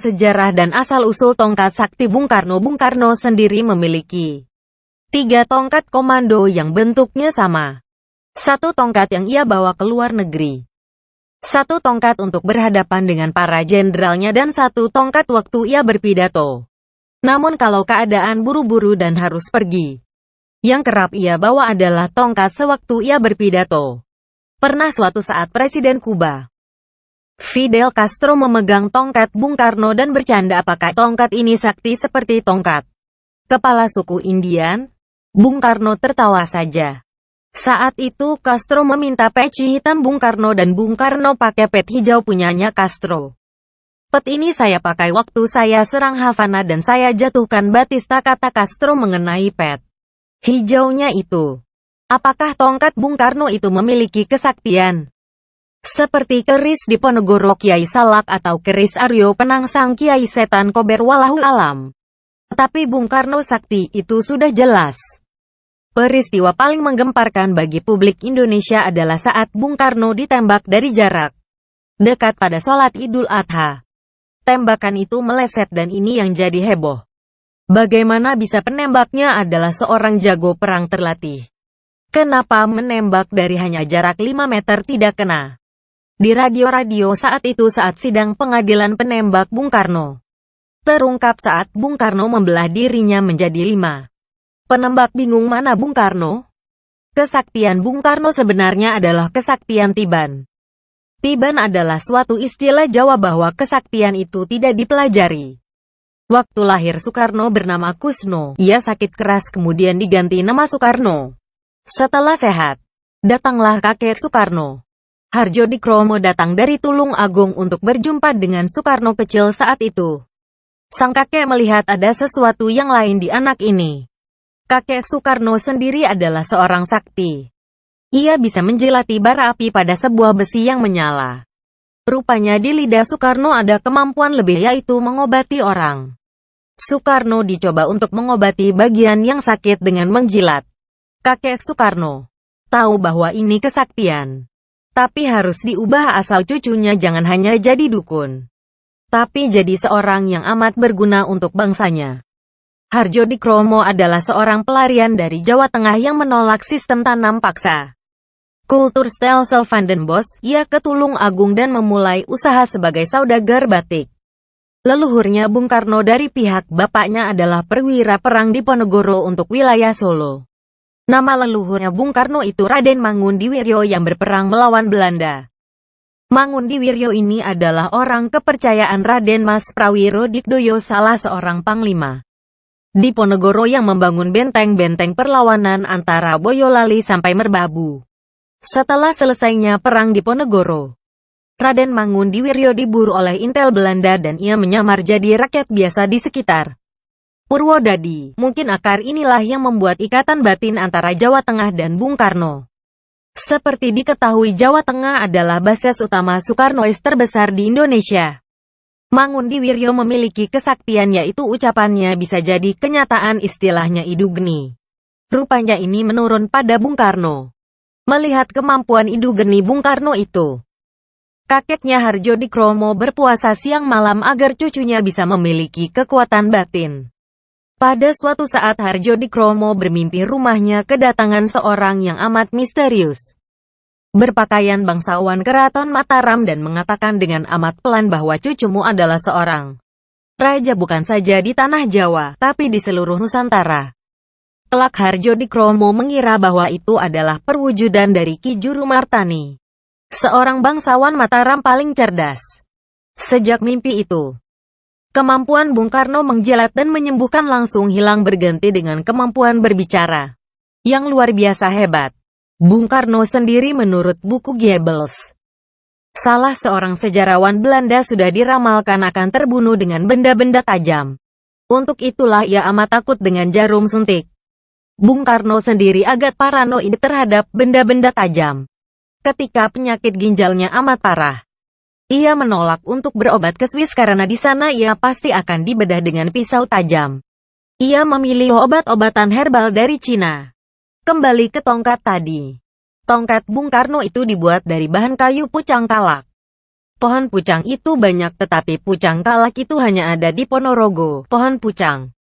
Sejarah dan asal-usul tongkat sakti Bung Karno. Bung Karno sendiri memiliki 3 tongkat komando yang bentuknya sama. 1 tongkat yang ia bawa ke luar negeri. 1 tongkat untuk berhadapan dengan para jenderalnya dan 1 tongkat waktu ia berpidato. Namun kalau keadaan buru-buru dan harus pergi, yang kerap ia bawa adalah tongkat sewaktu ia berpidato. Pernah suatu saat Presiden Kuba Fidel Castro memegang tongkat Bung Karno dan bercanda apakah tongkat ini sakti seperti tongkat kepala suku Indian. Bung Karno tertawa saja. Saat itu Castro meminta peci hitam Bung Karno dan Bung Karno pakai pet hijau punyanya Castro. Pet ini saya pakai waktu saya serang Havana dan saya jatuhkan Batista, kata Castro mengenai pet hijaunya itu. Apakah tongkat Bung Karno itu memiliki kesaktian seperti keris Diponegoro Kiai Salak atau keris Aryo Penangsang Kiai Setan Kober Walahu Alam? Tapi Bung Karno sakti itu sudah jelas. Peristiwa paling menggemparkan bagi publik Indonesia adalah saat Bung Karno ditembak dari jarak dekat pada sholat Idul Adha. Tembakan itu meleset dan ini yang jadi heboh. Bagaimana bisa penembaknya adalah seorang jago perang terlatih? Kenapa menembak dari hanya jarak 5 meter tidak kena? Di radio-radio saat itu saat sidang pengadilan penembak Bung Karno terungkap saat Bung Karno membelah dirinya menjadi 5. Penembak bingung mana Bung Karno? Kesaktian Bung Karno sebenarnya adalah kesaktian Tiban. Tiban adalah suatu istilah Jawa bahwa kesaktian itu tidak dipelajari. Waktu lahir Soekarno bernama Kusno, ia sakit keras kemudian diganti nama Soekarno. Setelah sehat, datanglah kakek Soekarno. Hardjodikromo datang dari Tulung Agung untuk berjumpa dengan Soekarno kecil saat itu. Sang kakek melihat ada sesuatu yang lain di anak ini. Kakek Soekarno sendiri adalah seorang sakti. Ia bisa menjilati bara api pada sebuah besi yang menyala. Rupanya di lidah Soekarno ada kemampuan lebih yaitu mengobati orang. Soekarno dicoba untuk mengobati bagian yang sakit dengan menjilat. Kakek Soekarno tahu bahwa ini kesaktian. Tapi harus diubah asal cucunya jangan hanya jadi dukun, tapi jadi seorang yang amat berguna untuk bangsanya. Hardjodikromo adalah seorang pelarian dari Jawa Tengah yang menolak sistem tanam paksa. Kultur stelsel van den Bosch, ia ke Tulung Agung dan memulai usaha sebagai saudagar batik. Leluhurnya Bung Karno dari pihak bapaknya adalah perwira perang Diponegoro untuk wilayah Solo. Nama leluhurnya Bung Karno itu Raden Mangundiwiryo yang berperang melawan Belanda. Mangundiwiryo ini adalah orang kepercayaan Raden Mas Prawiro Dikdoyo, salah seorang panglima Diponegoro yang membangun benteng-benteng perlawanan antara Boyolali sampai Merbabu. Setelah selesainya perang Diponegoro, Raden Mangundiwiryo diburu oleh intel Belanda dan ia menyamar jadi rakyat biasa di sekitar Purwodadi. Mungkin akar inilah yang membuat ikatan batin antara Jawa Tengah dan Bung Karno. Seperti diketahui Jawa Tengah adalah basis utama Soekarnois terbesar di Indonesia. Mangundiwiryo memiliki kesaktian yaitu ucapannya bisa jadi kenyataan, istilahnya idugeni. Rupanya ini menurun pada Bung Karno. Melihat kemampuan idugeni Bung Karno itu, kakeknya Hardjodikromo berpuasa siang malam agar cucunya bisa memiliki kekuatan batin. Pada suatu saat Hardjodikromo bermimpi rumahnya kedatangan seorang yang amat misterius. Berpakaian bangsawan Keraton Mataram dan mengatakan dengan amat pelan bahwa cucumu adalah seorang raja bukan saja di tanah Jawa, tapi di seluruh Nusantara. Kelak Hardjodikromo mengira bahwa itu adalah perwujudan dari Ki Juru Martani, seorang bangsawan Mataram paling cerdas. Sejak mimpi itu, kemampuan Bung Karno menjilat dan menyembuhkan langsung hilang berganti dengan kemampuan berbicara yang luar biasa hebat. Bung Karno sendiri menurut buku Goebbels, salah seorang sejarawan Belanda, sudah diramalkan akan terbunuh dengan benda-benda tajam. Untuk itulah ia amat takut dengan jarum suntik. Bung Karno sendiri agak paranoid terhadap benda-benda tajam. Ketika penyakit ginjalnya amat parah, ia menolak untuk berobat ke Swiss karena di sana ia pasti akan dibedah dengan pisau tajam. Ia memilih obat-obatan herbal dari Cina. Kembali ke tongkat tadi. Tongkat Bung Karno itu dibuat dari bahan kayu pucang kalak. Pohon pucang itu banyak tetapi pucang kalak itu hanya ada di Ponorogo. Pohon pucang.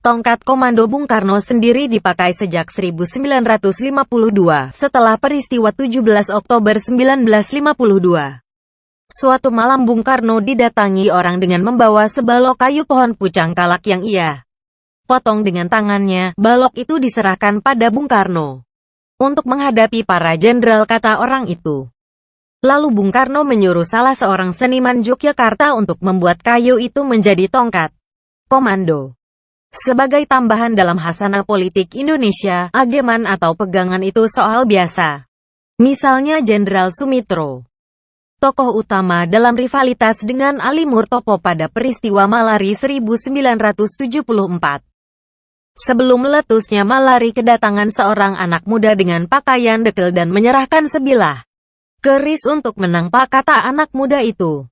Tongkat komando Bung Karno sendiri dipakai sejak 1952, setelah peristiwa 17 Oktober 1952. Suatu malam Bung Karno didatangi orang dengan membawa sebalok kayu pohon pucang kalak yang ia potong dengan tangannya. Balok itu diserahkan pada Bung Karno untuk menghadapi para jenderal, kata orang itu. Lalu Bung Karno menyuruh salah seorang seniman Yogyakarta untuk membuat kayu itu menjadi tongkat komando. Sebagai tambahan dalam khasanah politik Indonesia, ageman atau pegangan itu soal biasa. Misalnya Jenderal Sumitro, tokoh utama dalam rivalitas dengan Ali Murtopo pada peristiwa Malari 1974. Sebelum meletusnya Malari, kedatangan seorang anak muda dengan pakaian dekil dan menyerahkan sebilah keris untuk menangkap, kata anak muda itu.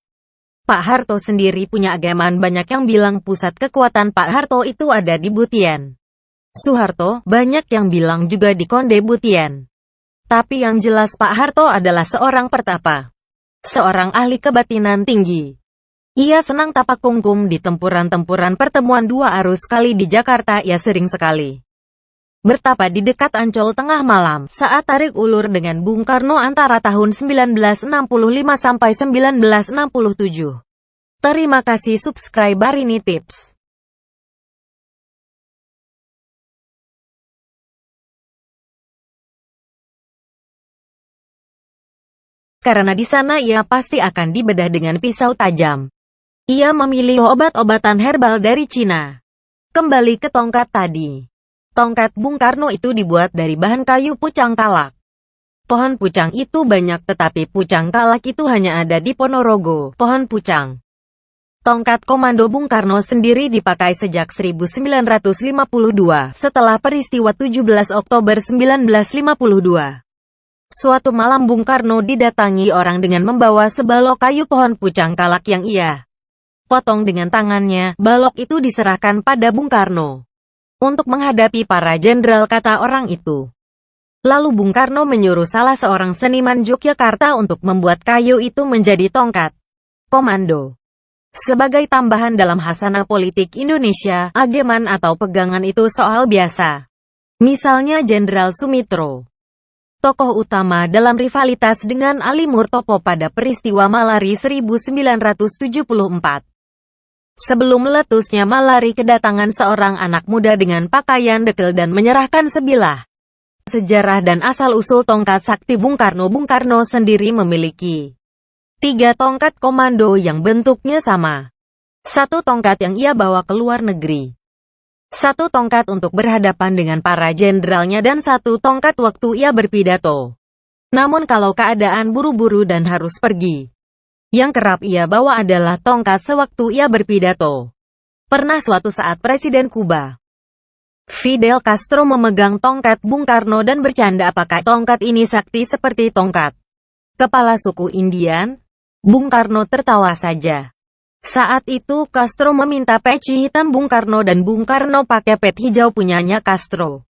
Pak Harto sendiri punya ageman. Banyak yang bilang pusat kekuatan Pak Harto itu ada di Butian Soeharto, banyak yang bilang juga di Konde Butian. Tapi yang jelas Pak Harto adalah seorang pertapa, seorang ahli kebatinan tinggi. Ia senang tapak kungkum di tempuran-tempuran pertemuan dua arus kali di Jakarta. Ia sering sekali bertapa di dekat Ancol tengah malam saat tarik ulur dengan Bung Karno antara tahun 1965 sampai 1967. Terima kasih subscribe Barini Tips. Karena di sana ia pasti akan dibedah dengan pisau tajam. Ia memilih obat-obatan herbal dari Cina. Kembali ke tongkat tadi. Tongkat Bung Karno itu dibuat dari bahan kayu pucang kalak. Pohon pucang itu banyak tetapi pucang kalak itu hanya ada di Ponorogo. Pohon pucang. Tongkat komando Bung Karno sendiri dipakai sejak 1952, setelah peristiwa 17 Oktober 1952. Suatu malam Bung Karno didatangi orang dengan membawa sebalok kayu pohon pucang kalak yang ia potong dengan tangannya. Balok itu diserahkan pada Bung Karno untuk menghadapi para jenderal, kata orang itu. Lalu Bung Karno menyuruh salah seorang seniman Yogyakarta untuk membuat kayu itu menjadi tongkat komando. Sebagai tambahan dalam khasanah politik Indonesia, ageman atau pegangan itu soal biasa. Misalnya Jenderal Sumitro, tokoh utama dalam rivalitas dengan Ali Murtopo pada peristiwa Malari 1974. Sebelum meletusnya Malari, kedatangan seorang anak muda dengan pakaian dekil dan menyerahkan sebilah. Sejarah dan asal-usul tongkat sakti Bung Karno. Bung Karno sendiri memiliki 3 tongkat komando yang bentuknya sama. 1 tongkat yang ia bawa ke luar negeri. 1 tongkat untuk berhadapan dengan para jenderalnya dan 1 tongkat waktu ia berpidato. Namun kalau keadaan buru-buru dan harus pergi, yang kerap ia bawa adalah tongkat sewaktu ia berpidato. Pernah suatu saat Presiden Kuba Fidel Castro memegang tongkat Bung Karno dan bercanda, apakah tongkat ini sakti seperti tongkat kepala suku Indian? Bung Karno tertawa saja. Saat itu Castro meminta peci hitam Bung Karno dan Bung Karno pakai pet hijau punyanya Castro.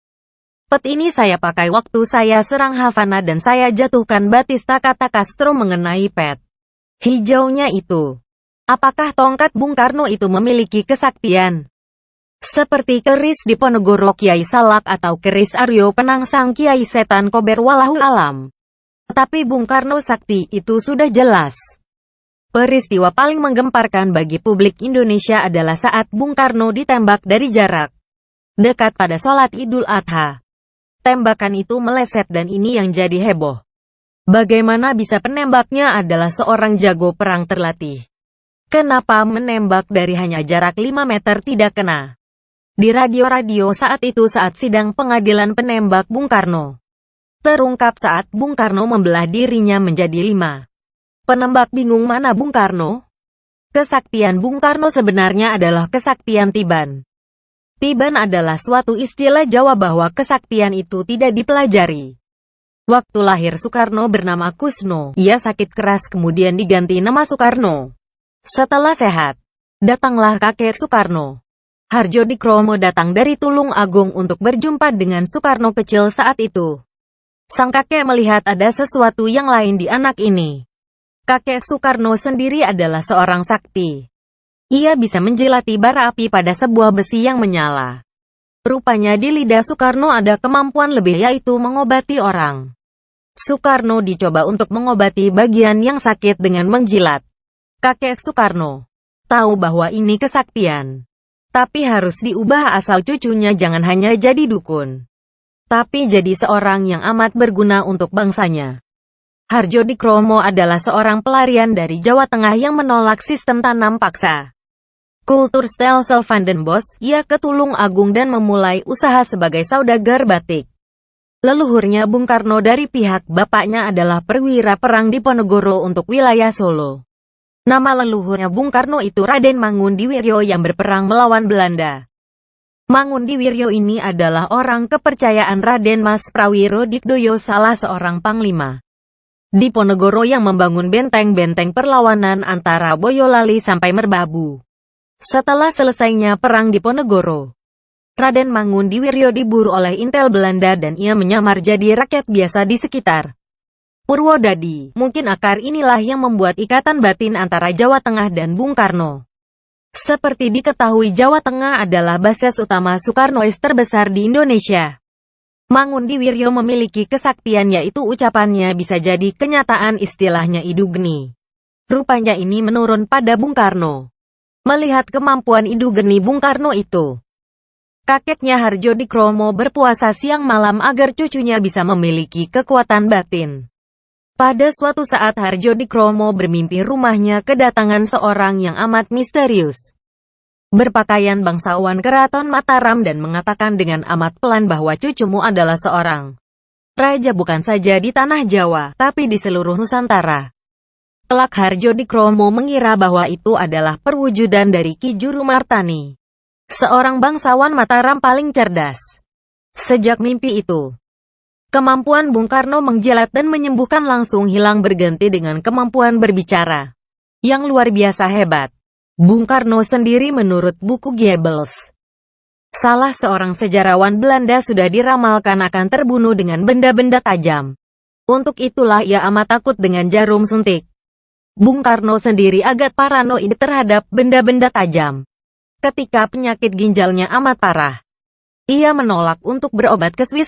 Pet ini saya pakai waktu saya serang Havana dan saya jatuhkan Batista, kata Castro mengenai pet hijaunya itu. Apakah tongkat Bung Karno itu memiliki kesaktian seperti keris di Ponorogo Kiai Salak atau keris Aryo Penangsang Kiai Setan Kober Wallahu alam? Tapi Bung Karno sakti itu sudah jelas. Peristiwa paling menggemparkan bagi publik Indonesia adalah saat Bung Karno ditembak dari jarak dekat pada sholat Idul Adha. Tembakan itu meleset dan ini yang jadi heboh. Bagaimana bisa penembaknya adalah seorang jago perang terlatih? Kenapa menembak dari hanya jarak 5 meter tidak kena? Di radio-radio saat itu saat sidang pengadilan penembak Bung Karno terungkap saat Bung Karno membelah dirinya menjadi 5. Penembak bingung mana Bung Karno? Kesaktian Bung Karno sebenarnya adalah kesaktian Tiban. Tiban adalah suatu istilah Jawa bahwa kesaktian itu tidak dipelajari. Waktu lahir Soekarno bernama Kusno, ia sakit keras kemudian diganti nama Soekarno. Setelah sehat, datanglah kakek Soekarno, Hardjodikromo, datang dari Tulung Agung untuk berjumpa dengan Soekarno kecil saat itu. Sang kakek melihat ada sesuatu yang lain di anak ini. Kakek Soekarno sendiri adalah seorang sakti. Ia bisa menjilati bara api pada sebuah besi yang menyala. Rupanya di lidah Soekarno ada kemampuan lebih, yaitu mengobati orang. Soekarno dicoba untuk mengobati bagian yang sakit dengan menjilat. Kakek Soekarno tahu bahwa ini kesaktian. Tapi harus diubah asal cucunya jangan hanya jadi dukun, tapi jadi seorang yang amat berguna untuk bangsanya. Hardjodikromo adalah seorang pelarian dari Jawa Tengah yang menolak sistem tanam paksa. Kultur Stelsel van den Bosch, ia ke Tulung Agung dan memulai usaha sebagai saudagar batik. Leluhurnya Bung Karno dari pihak bapaknya adalah perwira perang Diponegoro untuk wilayah Solo. Nama leluhurnya Bung Karno itu Raden Mangundiwiryo yang berperang melawan Belanda. Mangundiwiryo ini adalah orang kepercayaan Raden Mas Prawiro Dikdoyo, salah seorang panglima Diponegoro yang membangun benteng-benteng perlawanan antara Boyolali sampai Merbabu. Setelah selesainya perang Diponegoro, Raden Mangundiwiryo diburu oleh intel Belanda dan ia menyamar jadi rakyat biasa di sekitar Purwodadi. Mungkin akar inilah yang membuat ikatan batin antara Jawa Tengah dan Bung Karno. Seperti diketahui, Jawa Tengah adalah basis utama Soekarnois terbesar di Indonesia. Mangundiwiryo memiliki kesaktian, yaitu ucapannya bisa jadi kenyataan, istilahnya idugeni. Rupanya ini menurun pada Bung Karno. Melihat kemampuan idugeni Bung Karno itu, kakeknya Hardjodikromo berpuasa siang malam agar cucunya bisa memiliki kekuatan batin. Pada suatu saat Hardjodikromo bermimpi rumahnya kedatangan seorang yang amat misterius, berpakaian bangsawan Keraton Mataram dan mengatakan dengan amat pelan bahwa cucumu adalah seorang raja bukan saja di tanah Jawa, tapi di seluruh Nusantara. Kelak Hardjodikromo mengira bahwa itu adalah perwujudan dari Ki Juru Martani, seorang bangsawan Mataram paling cerdas. Sejak mimpi itu, kemampuan Bung Karno menjilat dan menyembuhkan langsung hilang berganti dengan kemampuan berbicara yang luar biasa hebat. Bung Karno sendiri menurut buku Goebbels, salah seorang sejarawan Belanda, sudah diramalkan akan terbunuh dengan benda-benda tajam. Untuk itulah ia amat takut dengan jarum suntik. Bung Karno sendiri agak paranoid terhadap benda-benda tajam. Ketika penyakit ginjalnya amat parah, ia menolak untuk berobat ke Swiss.